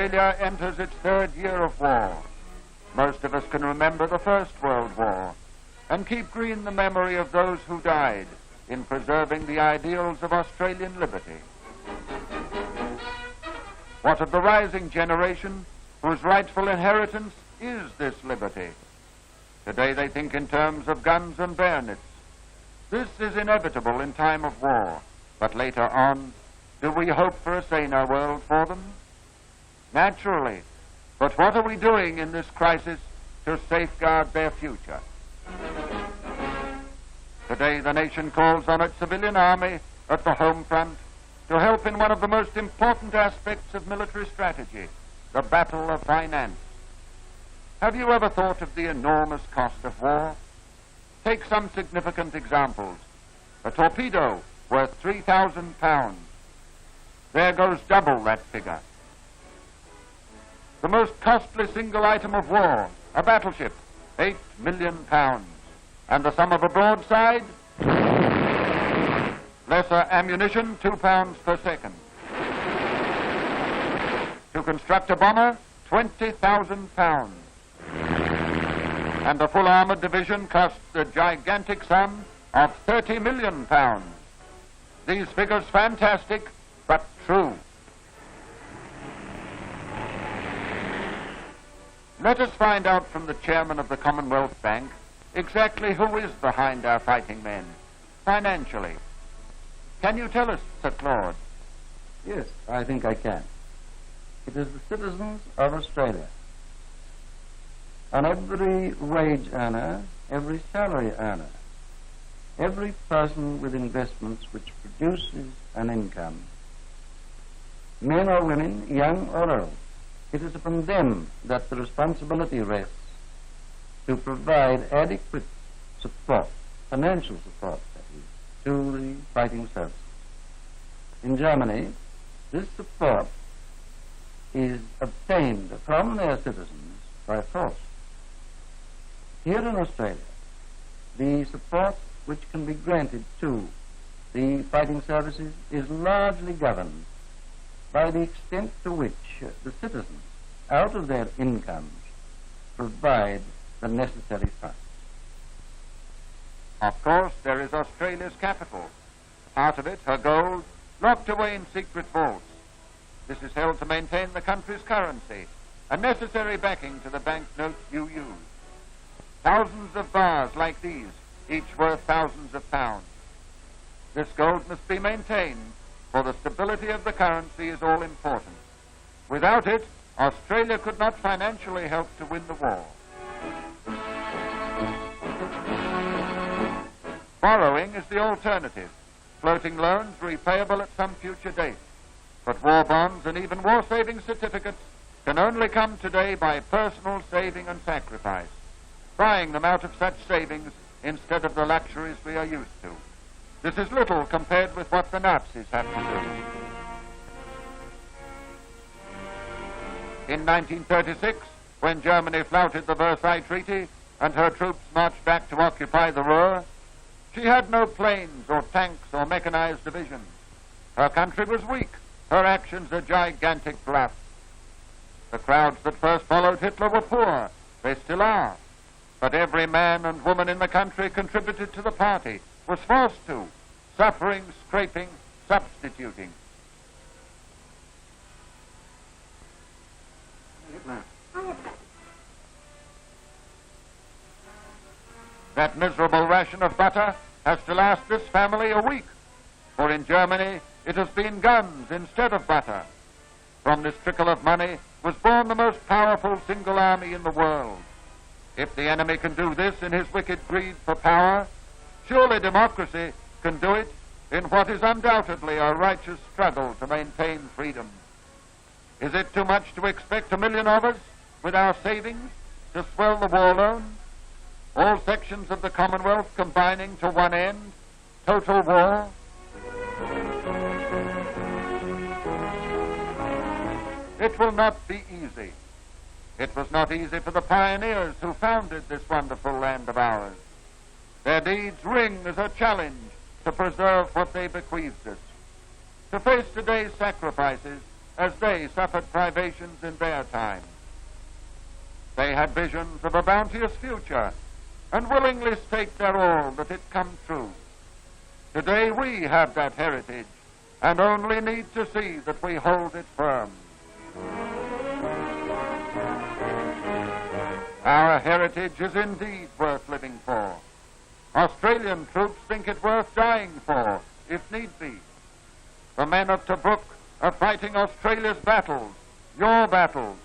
Australia enters its third year of war. Most of us can remember the First World War and keep green the memory of those who died in preserving the ideals of Australian liberty. What of the rising generation whose rightful inheritance is this liberty? Today they think in terms of guns and bayonets. This is inevitable in time of war, but later on, do we hope for a saner world for them? Naturally, but what are we doing in this crisis to safeguard their future? Today the nation calls on its civilian army at the home front to help in one of the most important aspects of military strategy, the battle of finance. Have you ever thought of the enormous cost of war? Take some significant examples. A torpedo worth £3,000. There goes double that figure. The most costly single item of war, a battleship, £8 million. And the sum of a broadside? Lesser ammunition, £2 per second. To construct a bomber, £20,000. And a full armored division costs the gigantic sum of £30 million. These figures fantastic, but true. Let us find out from the chairman of the Commonwealth Bank exactly who is behind our fighting men, financially. Can you tell us, Sir Claude? Yes, I think I can. It is the citizens of Australia. And every wage earner, every salary earner, every person with investments which produces an income, men or women, young or old, it is upon them that the responsibility rests to provide adequate support, financial support, that is, to the fighting services. In Germany, this support is obtained from their citizens by force. Here in Australia, the support which can be granted to the fighting services is largely governed by the extent to which the citizens, out of their incomes, provide the necessary funds. Of course, there is Australia's capital. Part of it, her gold, locked away in secret vaults. This is held to maintain the country's currency, a necessary backing to the banknotes you use. Thousands of bars like these, each worth thousands of pounds. This gold must be maintained, for the stability of the currency is all important. Without it, Australia could not financially help to win the war. Borrowing is the alternative. Floating loans repayable at some future date. But war bonds and even war-saving certificates can only come today by personal saving and sacrifice, buying them out of such savings instead of the luxuries we are used to. This is little compared with what the Nazis had to do. In 1936, when Germany flouted the Versailles Treaty and her troops marched back to occupy the Ruhr, she had no planes or tanks or mechanized divisions. Her country was weak, her actions a gigantic bluff. The crowds that first followed Hitler were poor, they still are. But every man and woman in the country contributed to the party, was forced to, suffering, scraping, substituting. That miserable ration of butter has to last this family a week, for in Germany it has been guns instead of butter. From this trickle of money was born the most powerful single army in the world. If the enemy can do this in his wicked greed for power, surely democracy can do it in what is undoubtedly a righteous struggle to maintain freedom. Is it too much to expect 1 million of us, with our savings, to swell the war loan? All sections of the Commonwealth combining to one end, total war? It will not be easy. It was not easy for the pioneers who founded this wonderful land of ours. Their deeds ring as a challenge to preserve what they bequeathed us. To face today's sacrifices as they suffered privations in their time. They had visions of a bounteous future and willingly staked their all that it come true. Today we have that heritage and only need to see that we hold it firm. Our heritage is indeed worth living for. Australian troops think it worth dying for, if need be. The men of Tobruk are fighting Australia's battles, your battles.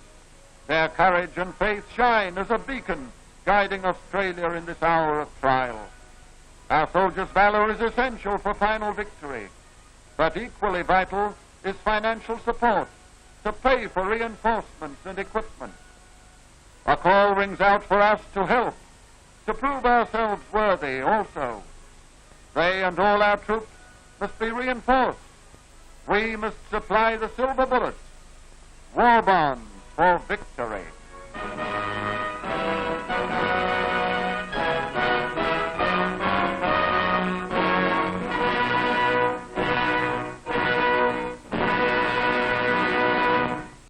Their courage and faith shine as a beacon guiding Australia in this hour of trial. Our soldiers' valor is essential for final victory, but equally vital is financial support to pay for reinforcements and equipment. A call rings out for us to help, to prove ourselves worthy also. They and all our troops must be reinforced. We must supply the silver bullets, war bonds for victory.